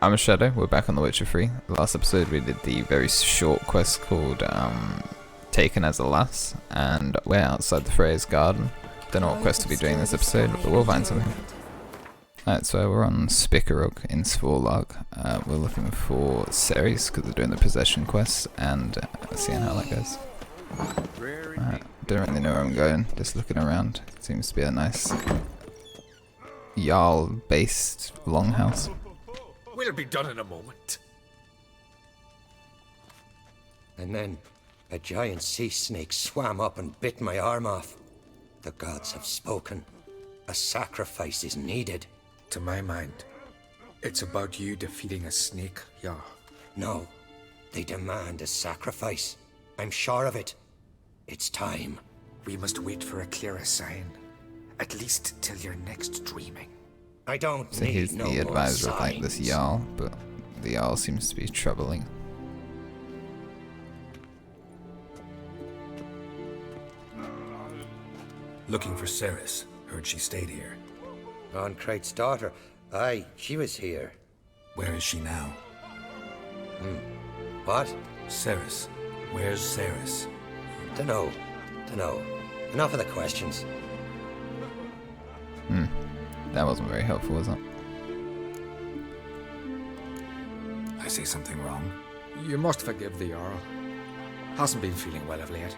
I'm Shyaerdow, we're back on The Witcher 3. Last episode we did the very short quest called Taken as a Lass, and we're outside the Freya's garden. Don't know what quest we'll be doing this episode, but we'll find something. Alright, so we're on Spikeroog in Svorlag. We're looking for Cerys, because they're doing the possession quest, and seeing how that goes. Alright, don't really know where I'm going, just looking around. Seems to be a nice Jarl-based longhouse. We'll be done in a moment. And then a giant sea snake swam up and bit my arm off. The gods have spoken. A sacrifice is needed. To my mind, it's about you defeating a snake, yeah. No, they demand a sacrifice. I'm sure of it. It's time. We must wait for a clearer sign. At least till your next dreaming. I don't So need he's no the more advisor of like this signs. Jarl, but the Jarl seems to be troubling. Looking for Cerys. Heard she stayed here. On Craite's daughter. Aye, she was here. Where is she now? What? Cerys. Where's Cerys? Dunno. Enough of the questions. That wasn't very helpful, was it? I say something wrong? You must forgive the Jarl. Hasn't been feeling well of late.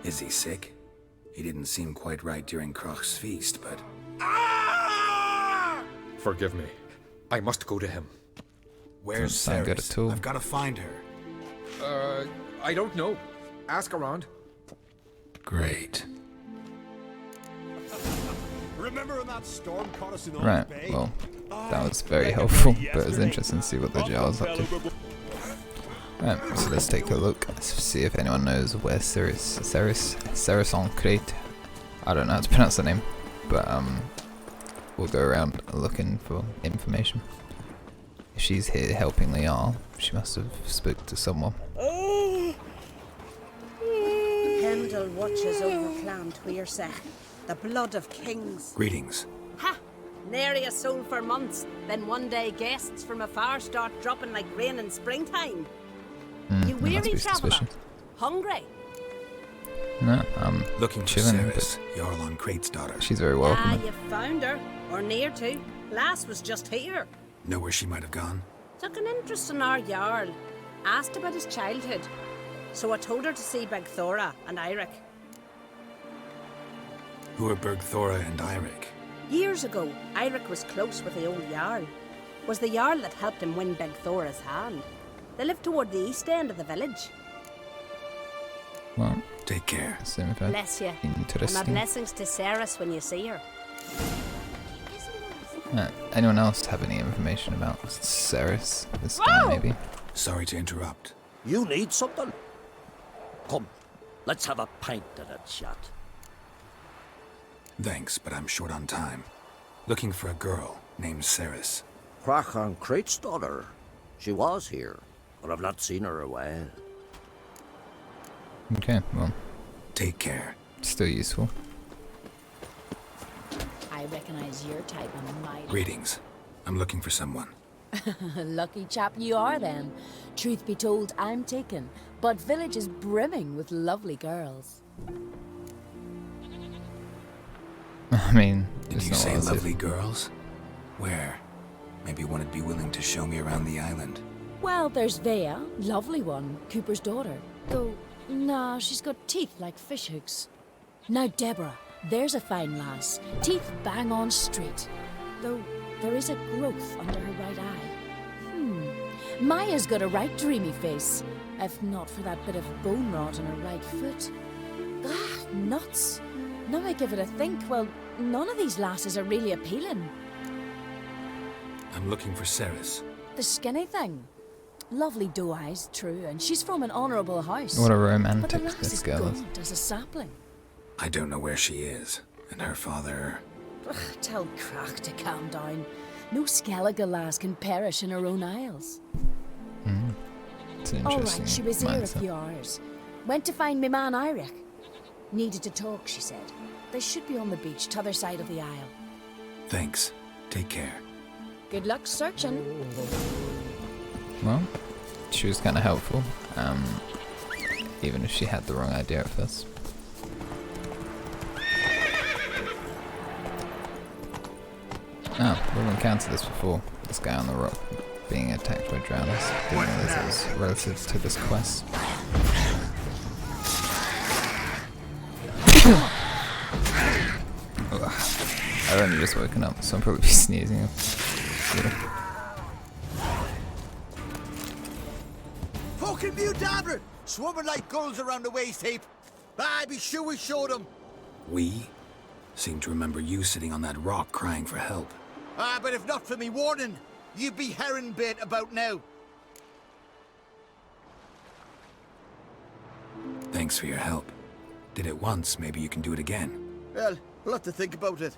Is he sick? He didn't seem quite right during Crach's feast, but... Forgive me. I must go to him. Where's Doesn't sound good Cerys? at all. I've got to find her. I don't know. Ask around. Great. Remember when that storm caught us in the Right, Bay? well, that was very helpful, but it was interesting to see what the Jarl's up to. Right, so let's take a look, see if anyone knows where Cerys on Craite. I don't know how to pronounce the name, but we'll go around looking for information. If she's here helping the Jarl, she must have spoke to someone. Pendle watches over Clan Tweersa, the blood of kings. Greetings. Ha! Nary a soul for months, then one day guests from afar start dropping like rain in springtime. You That must weary be traveller? suspicious. Hungry? No, I'm Looking for chilling, Cerys, but Jarl on Craite's daughter. she's very Ah, welcome. you found her, or near to. Lass was just here. Know where she might have gone? Took an interest in our Jarl. Asked about his childhood. So I told her to see Begthora and Eirik. Who are Bergthora and Eirik? Years ago, Eirik was close with the old Jarl. Was the Jarl that helped him win Begthora's hand. They lived toward the east end of the village. Well, Take care. assume if I Bless you. And my interesting. blessings to Cerys when you see her. Anyone else have any information about Cerys? This guy, maybe? Sorry to interrupt. You need something? Come, let's have a pint at a chat. Thanks, but I'm short on time. Looking for a girl named Cerys. Crach on Craite's daughter. She was here, but I've not seen her a while. Okay, well, Take care. still useful. I recognise your type on my... Greetings. I'm looking for someone. Lucky chap you are then. Truth be told, I'm taken, but village is brimming with lovely girls. I mean, Did it's you not say as if- lovely girls? Where? Maybe one would be willing to show me around the island. Well, there's Vea, lovely one, Cooper's daughter. Though, nah, she's got teeth like fish hooks. Now Deborah, there's a fine lass, teeth bang on straight. Though, there is a growth under her right eye. Maya's got a right dreamy face, if not for that bit of bone rot in her right foot. Ah, nuts. Now I give it a think, well, none of these lasses are really appealing. I'm looking for Cerys. The skinny thing. Lovely doe eyes, true, and she's from an honourable house. What a But the romantic lass this is girl is. gaunt as a sapling. I don't know where she is. And her father... Ugh, tell Crach to calm down. No Skellige lass can perish in her own isles. It's an All interesting right, she was here a mindset. few hours. Went to find me man Eirik. Needed to talk, she said. They should be on the beach, t'other side of the isle. Thanks. Take care. Good luck searching. Well, she was kind of helpful, even if she had the wrong idea at first. Oh, we've encountered this before. This guy on the rock being attacked by drowners. Didn't realize it was relative to this quest. I've only just woken up, so I'm probably sneezing. Yeah. Fucking mute-dabber! Swimming like gulls around the waist heap. I be sure we showed them. We? Seem to remember you sitting on that rock crying for help. But if not for me warning, you'd be herring bait about now. Thanks for your help. Did it once, maybe you can do it again. Well, we'll have to think about it.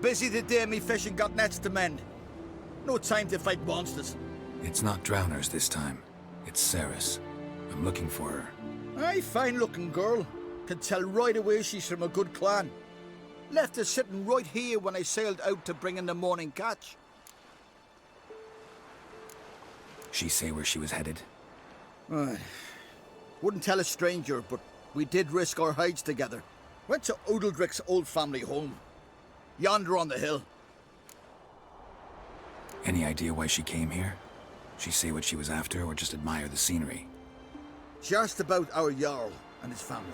Busy the day me fishing got nets to mend. No time to fight monsters. It's not drowners this time. It's Cerys. I'm looking for her. Aye, fine-looking girl. Can tell right away she's from a good clan. Left her sitting right here when I sailed out to bring in the morning catch. She say where she was headed? Wouldn't tell a stranger, but we did risk our hides together. Went to Udaldric's old family home. Yonder on the hill. Any idea why she came here? She say what she was after, or just admire the scenery? She asked about our Jarl and his family.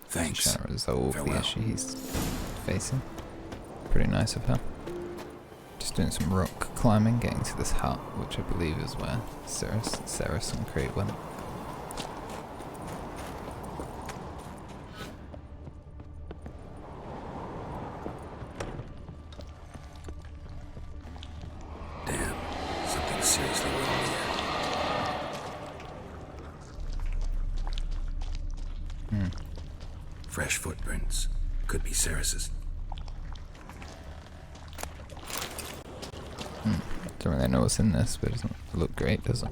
Thanks. Trying to resolve the Farewell. issue he's facing. Pretty nice of her. Just doing some rock climbing, getting to this hut, which I believe is where Cerys and Craite went. Damn, something seriously wrong here. Fresh footprints. Could be Cerys's. Don't really know what's in this, but it doesn't look great, does it?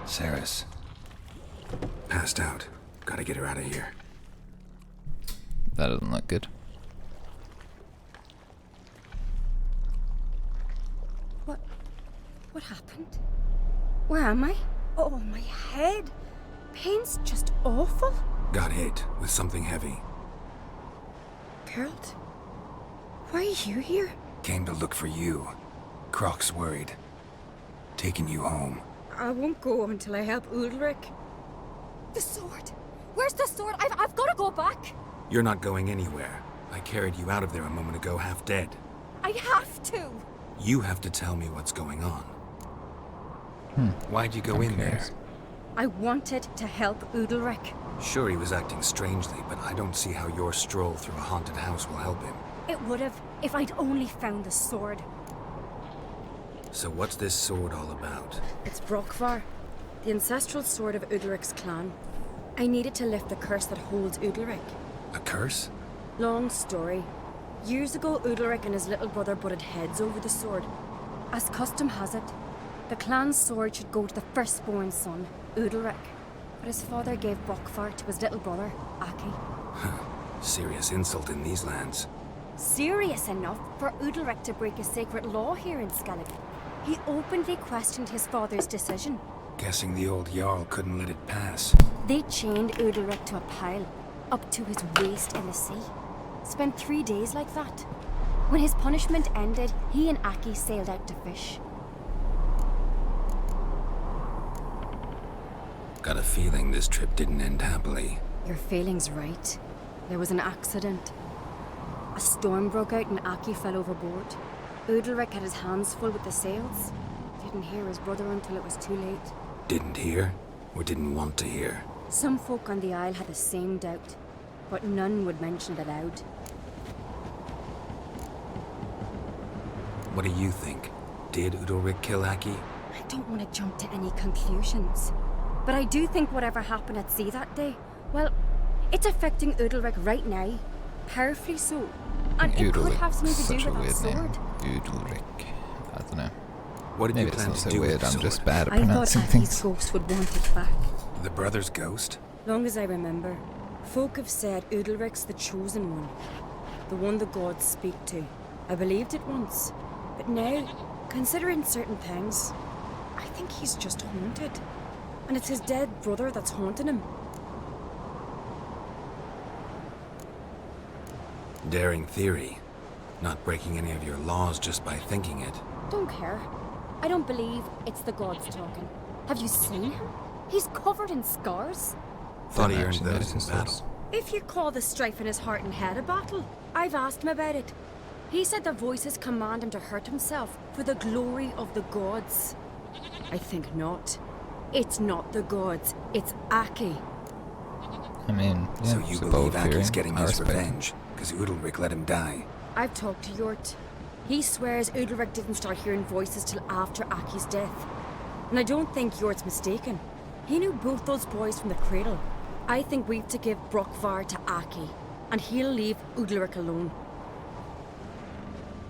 Cerys. Passed out. Gotta get her out of here. That doesn't look good. What happened? Where am I? Oh, my head. Pain's just awful. Got hit with something heavy. Geralt, why are you here? Came to look for you. Croc's worried. Taking you home. I won't go until I help Udalric. The sword! Where's the sword? I've got to go back! You're not going anywhere. I carried you out of there a moment ago half dead. I have to! You have to tell me what's going on. Why'd you go in there? I wanted to help Udalric. Sure, he was acting strangely, but I don't see how your stroll through a haunted house will help him. It would have if I'd only found the sword. So what's this sword all about? It's Brokvar, the ancestral sword of Udalric's clan. I needed to lift the curse that holds Udalric. A curse? Long story. Years ago, Udalric and his little brother butted heads over the sword. As custom has it, the clan's sword should go to the firstborn son, Udalric. But his father gave Brokvar to his little brother, Aki. Serious insult in these lands. Serious enough for Udalric to break a sacred law here in Skellige. He openly questioned his father's decision. Guessing the old Jarl couldn't let it pass. They chained Udalric to a pile, up to his waist in the sea. Spent 3 days like that. When his punishment ended, he and Aki sailed out to fish. Got a feeling this trip didn't end happily. Your feeling's right. There was an accident. A storm broke out and Aki fell overboard. Udalric had his hands full with the sails. Didn't hear his brother until it was too late. Didn't hear? Or didn't want to hear? Some folk on the Isle had the same doubt, but none would mention it aloud. What do you think? Did Udalric kill Aki? I don't want to jump to any conclusions, but I do think whatever happened at sea that day, well, it's affecting Udalric right now, powerfully so, and it could have something to do Such a with that weird sword. name. Udalric. I don't know. What did Maybe you it's plan not to so do with weird, the I'm sword? just bad at I thought pronouncing Aki's things. ghost would want it back. The brother's ghost? Long as I remember, folk have said Udalric's the chosen one. The one the gods speak to. I believed it once. But now, considering certain things, I think he's just haunted. And it's his dead brother that's haunting him. Daring theory. Not breaking any of your laws just by thinking it. Don't care. I don't believe it's the gods talking. Have you seen him? He's covered in scars. Thought he Didn't earned actually those in notice battle. those. If you call the strife in his heart and head a battle, I've asked him about it. He said the voices command him to hurt himself for the glory of the gods. I think not. It's not the gods, it's Aki. I mean, yeah, So it's you a bold believe Aki's theory. getting I his respect it. revenge, because Udalric let him die. I've talked to Yort. He swears Udalric didn't start hearing voices till after Aki's death. And I don't think Yort's mistaken. He knew both those boys from the cradle. I think we've to give Brokvar to Aki, and he'll leave Udalric alone.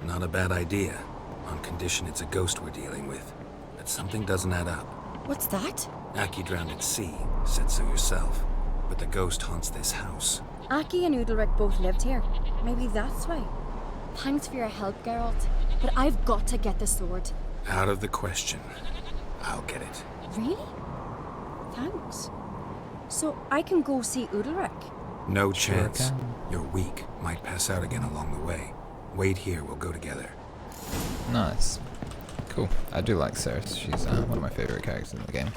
Not a bad idea, on condition it's a ghost we're dealing with. But something doesn't add up. What's that? Aki drowned at sea, said so yourself. But the ghost haunts this house. Aki and Udalric both lived here. Maybe that's why. Thanks for your help, Geralt. But I've got to get the sword. Out of the question. I'll get it. Really? Thanks. So I can go see Udalric? No Sure chance. can. You're weak. Might pass out again along the way. Wait here, we'll go together. Nice. Cool. I do like Cerys. She's one of my favorite characters in the game.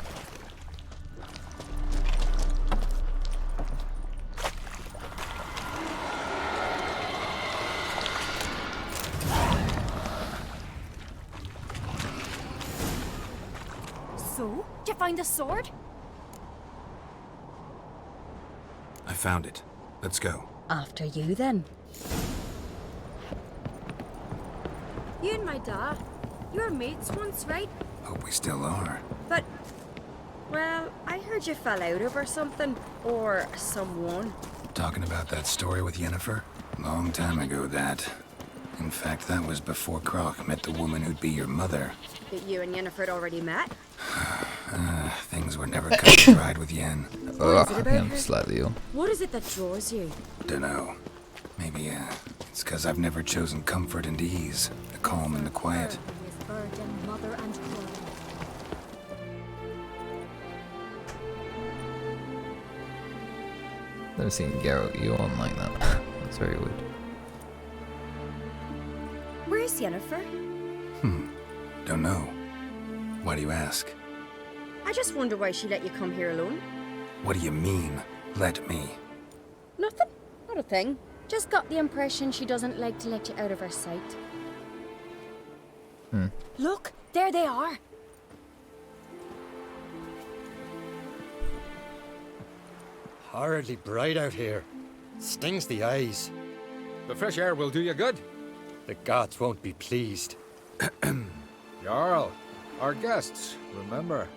So? Did you find the sword? I found it. Let's go. After you, then. You and my dad, you were mates once, right? Hope we still are. But, well, I heard you fell out over something, or someone. Talking about that story with Yennefer? Long time ago, that. In fact, that was before Croc met the woman who'd be your mother. That you and Yennefer had already met? Things were never cut and dried with Yen. What is it about I'm her? slightly ill. What is it that draws you? Dunno. Maybe, it's 'cause I've never chosen comfort and ease. The calm and the quiet. Who is virgin, mother, and queen. Never seen Geralt yawn like that. That's very weird. Where's Yennefer? Don't know. Why do you ask? I just wonder why she let you come here alone. What do you mean, let me? Nothing. Not a thing. Just got the impression she doesn't like to let you out of her sight. Look, there they are. Horridly bright out here. Stings the eyes. The fresh air will do you good. The gods won't be pleased. Jarl, our guests, remember.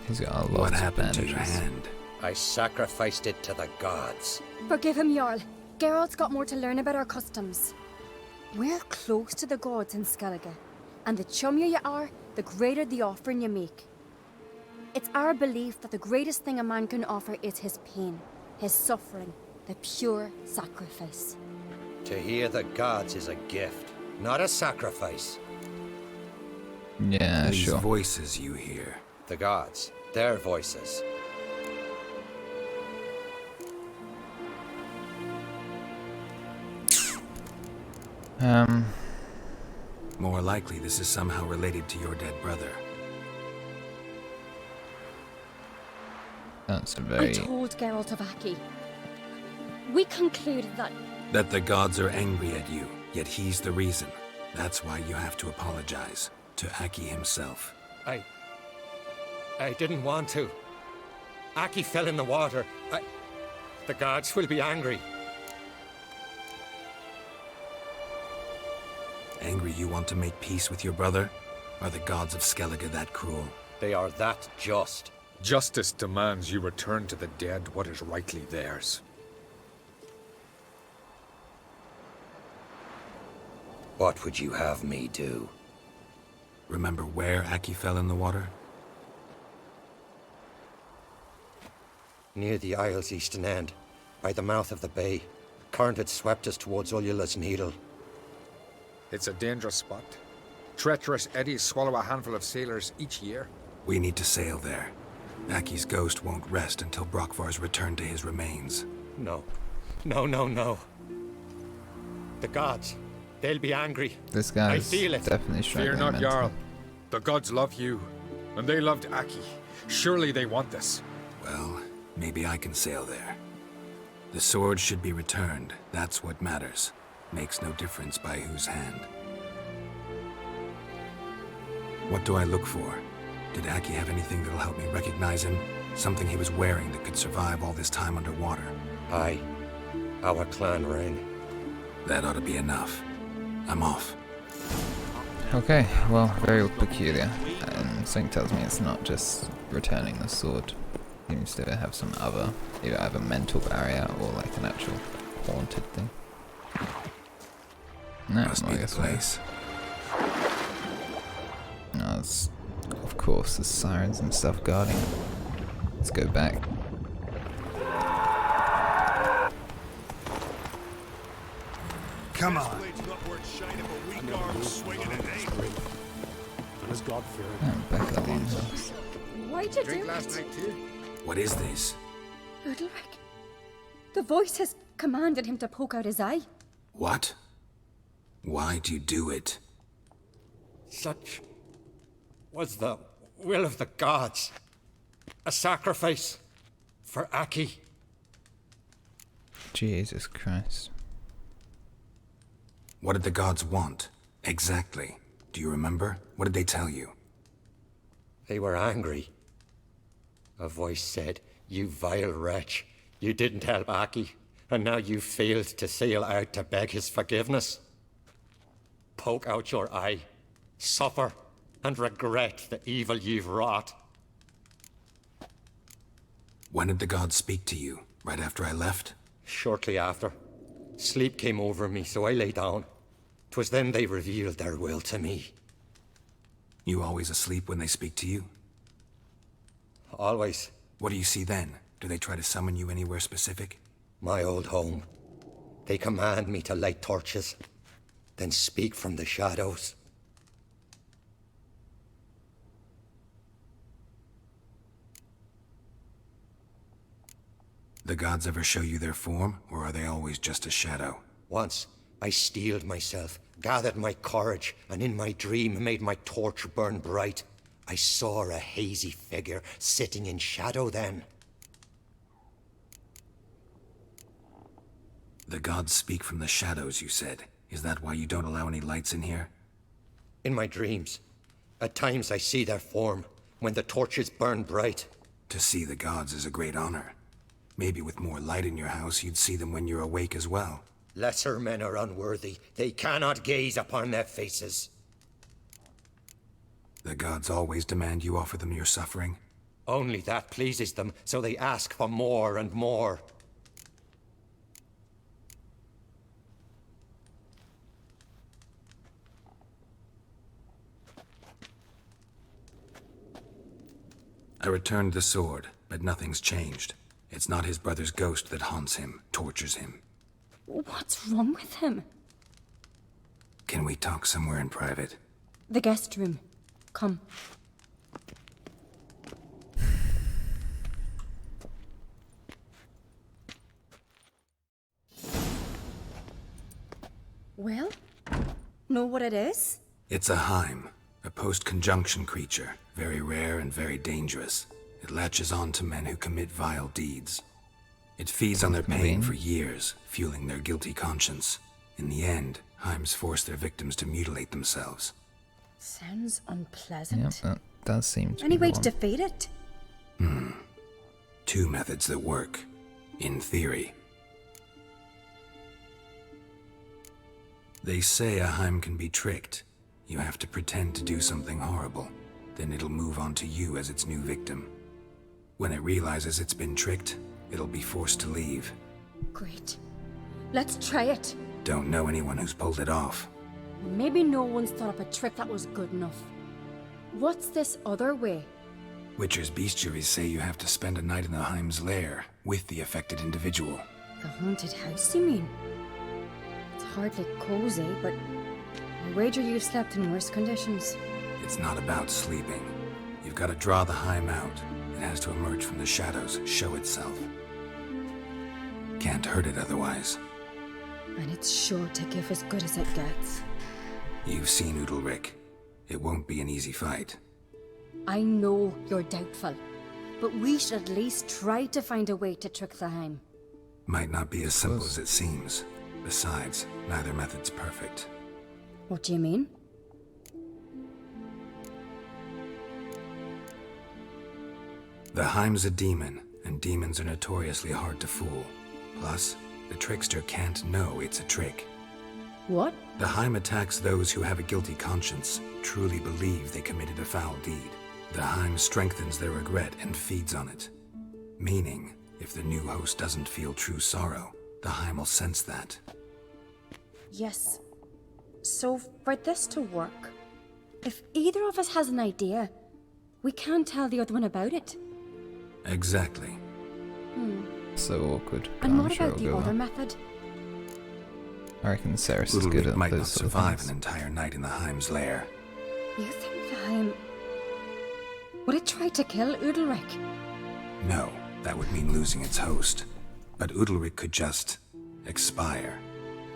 He's got a lot What of happened to your bandages. hand? I sacrificed it to the gods. Forgive him, Jarl. Geralt's got more to learn about our customs. We're close to the gods in Skellige, and the chummier you are, the greater the offering you make. It's our belief that the greatest thing a man can offer is his pain, his suffering, the pure sacrifice. To hear the gods is a gift, not a sacrifice. Yeah, These sure. voices you hear. The gods, their voices. More likely this is somehow related to your dead brother. That's a I very... told Geralt of Aki. We concluded that That the gods are angry at you, yet he's the reason. That's why you have to apologize. To Aki himself. I didn't want to. Aki fell in the water. The gods will be angry. Angry you want to make peace with your brother? Are the gods of Skellige that cruel? They are that just. Justice demands you return to the dead what is rightly theirs. What would you have me do? Remember where Aki fell in the water? Near the Isle's eastern end, by the mouth of the bay. Current had swept us towards Ullula's Needle. It's a dangerous spot. Treacherous eddies swallow a handful of sailors each year. We need to sail there. Aki's ghost won't rest until Brokvar's returned to his remains. No. No, no, no. The gods, they'll be angry. This guy I is feel it. definitely Fear struggling not, mentally. Jarl. The gods love you, and they loved Aki. Surely they want this. Well, maybe I can sail there. The sword should be returned. That's what matters. Makes no difference by whose hand. What do I look for? Did Aki have anything that'll help me recognize him? Something he was wearing that could survive all this time underwater? Aye. Our clan ring. That ought to be enough. I'm off. Okay, well, very peculiar. And something tells me it's not just returning the sword. Seems to have some other, either mental barrier or like an actual haunted thing. No, Must well, be I the guess place. no, it's, of course, the sirens and stuff guarding it. Let's go back. Come on. Oh, back at the house. Why'd you Drink do last it? night too? What is this? Udalric. The voice has commanded him to poke out his eye. What? Why'd you do it? Such was the will of the gods. A sacrifice for Aki. Jesus Christ. What did the gods want? Exactly. Do you remember? What did they tell you? They were angry. A voice said, "You vile wretch, you didn't help Aki, and now you failed to sail out to beg his forgiveness. Poke out your eye, suffer, and regret the evil you've wrought." When did the gods speak to you? Right after I left? Shortly after, sleep came over me, so I lay down. 'Twas then they revealed their will to me. You always asleep when they speak to you? Always. What do you see then? Do they try to summon you anywhere specific? My old home. They command me to light torches, then speak from the shadows. The gods ever show you their form, or are they always just a shadow? Once, I steeled myself, gathered my courage, and in my dream made my torch burn bright. I saw a hazy figure sitting in shadow then. The gods speak from the shadows, you said. Is that why you don't allow any lights in here? In my dreams, at times I see their form, when the torches burn bright. To see the gods is a great honor. Maybe with more light in your house, you'd see them when you're awake as well. Lesser men are unworthy. They cannot gaze upon their faces. The gods always demand you offer them your suffering? Only that pleases them, so they ask for more and more. I returned the sword, but nothing's changed. It's not his brother's ghost that haunts him, tortures him. What's wrong with him? Can we talk somewhere in private? The guest room. Come. Well, know what it is? It's a Heim, a post-conjunction creature, very rare and very dangerous. It latches on to men who commit vile deeds. It feeds on their pain for years, fueling their guilty conscience. In the end, Heims force their victims to mutilate themselves. Sounds unpleasant. Yep, that does seem to Any be the way to one. defeat it? Two methods that work, in theory. They say a Heim can be tricked. You have to pretend to do something horrible. Then it'll move on to you as its new victim. When it realizes it's been tricked, it'll be forced to leave. Great. Let's try it. Don't know anyone who's pulled it off. Maybe no one's thought up a trick that was good enough. What's this other way? Witcher's bestiaries say you have to spend a night in the Heim's lair with the affected individual. The haunted house, you mean? It's hardly cozy, but I wager you've slept in worse conditions. It's not about sleeping. You've got to draw the Heim out. It has to emerge from the shadows, show itself. Can't hurt it otherwise. And it's sure to give as good as it gets. You've seen Udalryk. It won't be an easy fight. I know you're doubtful, but we should at least try to find a way to trick the Heim. Might not be as simple as it seems. Besides, neither method's perfect. What do you mean? The Heim's a demon, and demons are notoriously hard to fool. Plus, the trickster can't know it's a trick. What? The Heim attacks those who have a guilty conscience, truly believe they committed a foul deed. The Heim strengthens their regret and feeds on it. Meaning, if the new host doesn't feel true sorrow, the Heim will sense that. Yes. So, for this to work, if either of us has an idea, we can't tell the other one about it. Exactly. So awkward. And I'm what sure about it'll the go other well. method? I reckon Cerys is good Udalryk at might not those sort of survive things. an entire night in the Heim's lair. You think the Heim... Would it try to kill Udalryk? No, that would mean losing its host. But Udalryk could just expire.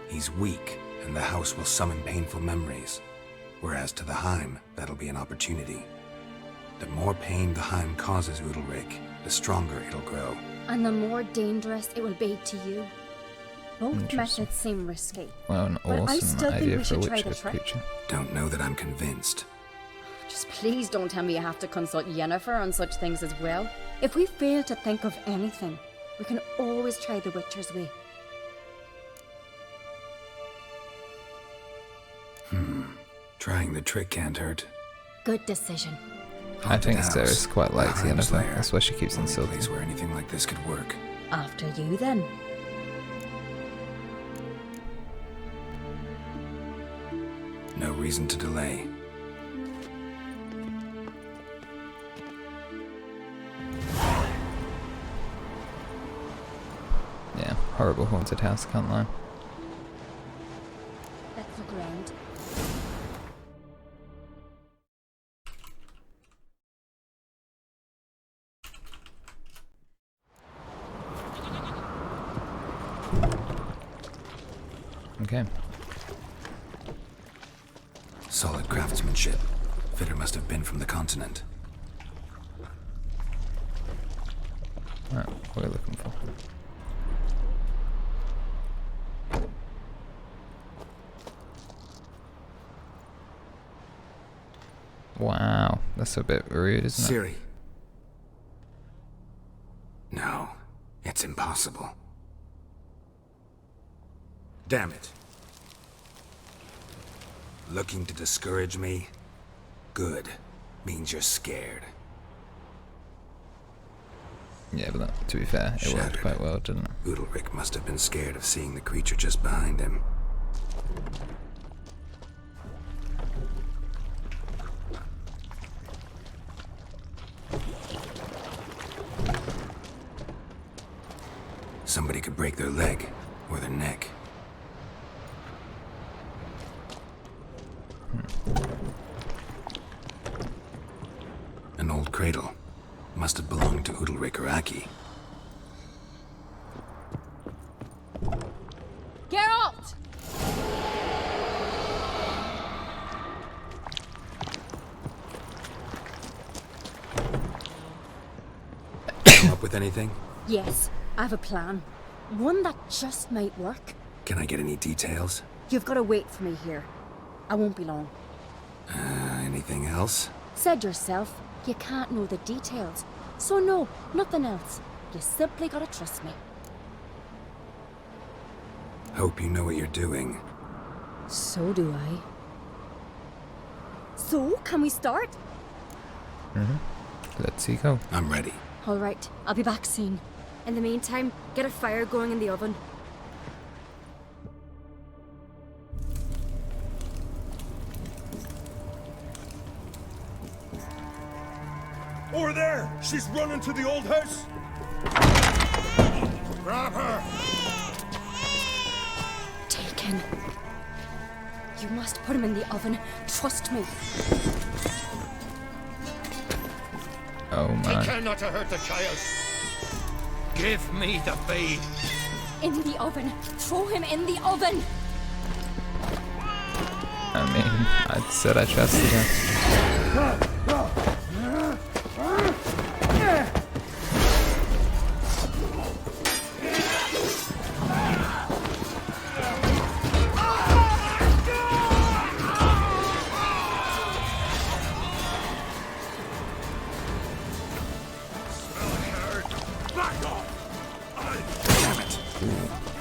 He's weak, and the house will summon painful memories. Whereas to the Heim, that'll be an opportunity. The more pain the Heim causes Udalryk, the stronger it'll grow. And the more dangerous it will be to you. Both Interesting. methods seem risky. Well, an But I awesome still think idea we for a should try witcher the trick. creature. Don't know that I'm convinced. Just please don't tell me you have to consult Yennefer on such things as well. If we fail to think of anything, we can always try the Witcher's way. Trying the trick can't hurt. Good decision. I think Haunted Cerys house, quite likes the Heim's Yennefer. lair. That's why she keeps Only insulting. place where anything like this could work. After you then. No reason to delay. Yeah, horrible haunted house, can't lie. Let's look around. Okay. Solid craftsmanship. Fitter must have been from the continent. Right, what are we looking for? Wow, that's a bit rude, isn't it? Ciri. No, it's impossible. Damn it. Looking to discourage me? Good. Means you're scared. Yeah, but that, to be fair, it worked Shattered. quite well, didn't it? Udalryk must have been scared of seeing the creature just behind him. Somebody could break their leg, or their neck. An old cradle. Must have belonged to Udalryk or Aki. Geralt! Come up with anything? Yes, I have a plan. One that just might work. Can I get any details? You've got to wait for me here. I won't be long. Anything else? Said yourself, you can't know the details. So no, nothing else. You simply gotta trust me. Hope you know what you're doing. So do I. So, can we start? Let's see go. I'm ready. All right, I'll be back soon. In the meantime, get a fire going in the oven. Over there! She's running to the old house! Grab her! Taken. You must put him in the oven. Trust me. Oh Take man. care not to hurt the child. Give me the babe. In the oven. Throw him in the oven. I mean, I said I trusted her.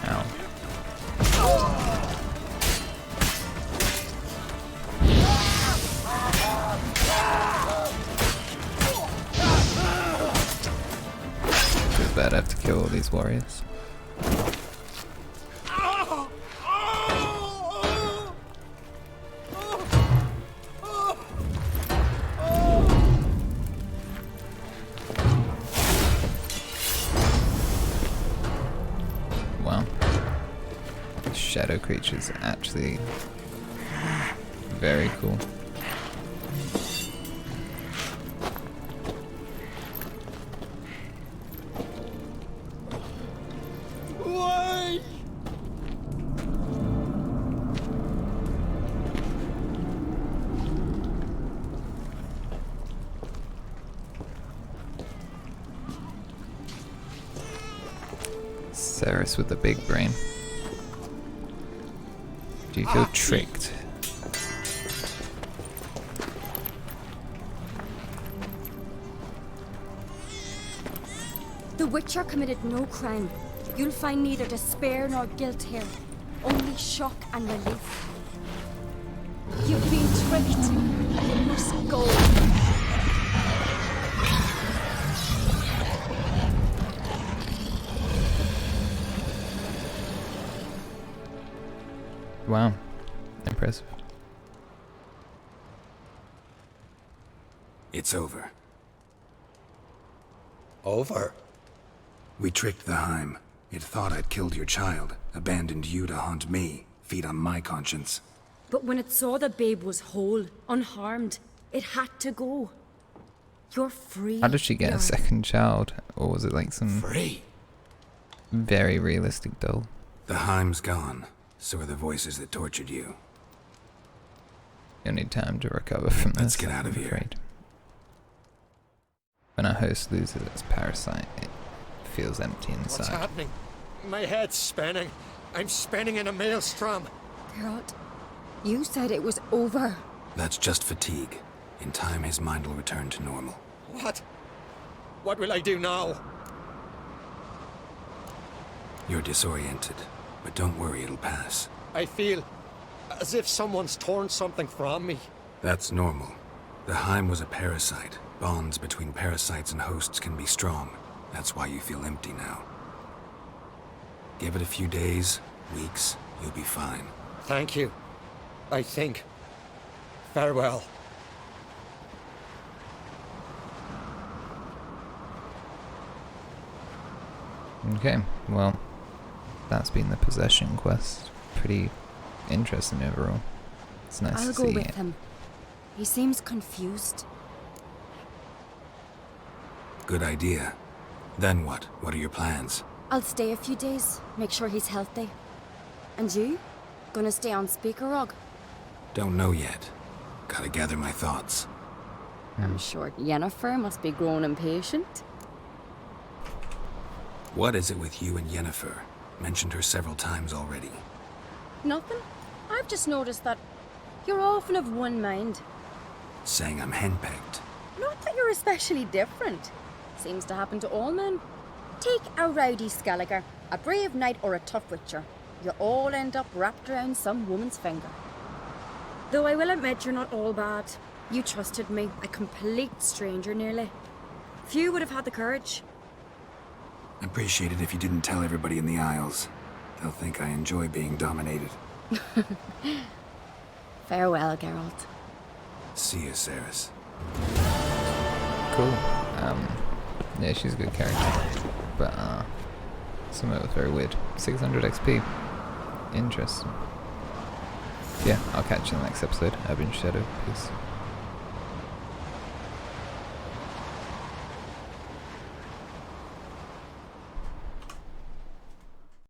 Ow. Feels bad I have to kill all these warriors. Wow. Shadow creatures are actually very cool. Why? Cerys with the big brain. Do you feel tricked? The Witcher committed no crime. You'll find neither despair nor guilt here. Only shock and relief. You've been tricked. You must go. Wow. Impressive. It's over. Over? We tricked the Heim. It thought I'd killed your child, abandoned you to haunt me, feed on my conscience. But when it saw the babe was whole, unharmed, it had to go. You're free. How did she get a Bjorn. second child? Or was it like some Free? very realistic doll? The Heim's gone. So are the voices that tortured you. You'll need time to recover from this. Let's get out of I'm here. afraid. When a host loses its parasite, it feels empty What's inside. happening? My head's spinning. I'm spinning in a maelstrom. Geralt, you said it was over. That's just fatigue. In time, his mind will return to normal. What? What will I do now? You're disoriented, but don't worry, it'll pass. I feel as if someone's torn something from me. That's normal. The Heim was a parasite. Bonds between parasites and hosts can be strong. That's why you feel empty now. Give it a few days, weeks, you'll be fine. Thank you. I think. Farewell. Okay, well, that's been the possession quest. Pretty interesting overall. It's nice I'll to go see with him. He seems confused. Good idea. Then what? What are your plans? I'll stay a few days, make sure he's healthy. And you? Gonna stay on Spikeroog? Don't know yet. Gotta gather my thoughts. I'm sure Yennefer must be grown impatient. What is it with you and Yennefer? Mentioned her several times already. Nothing. I've just noticed that you're often of one mind. Saying I'm henpecked. Not that you're especially different. Seems to happen to all men. Take a rowdy Skellige, a brave knight or a tough witcher. You all end up wrapped around some woman's finger. Though I will admit you're not all bad. You trusted me, a complete stranger nearly. Few would have had the courage. Appreciate it if you didn't tell everybody in the Isles. They'll think I enjoy being dominated. Farewell, Geralt. See you, Cerys. Cool. Yeah, she's a good character. But, some of it was very weird. 600 XP. Interesting. Yeah, I'll catch you in the next episode. I've been Shyaerdow. Peace.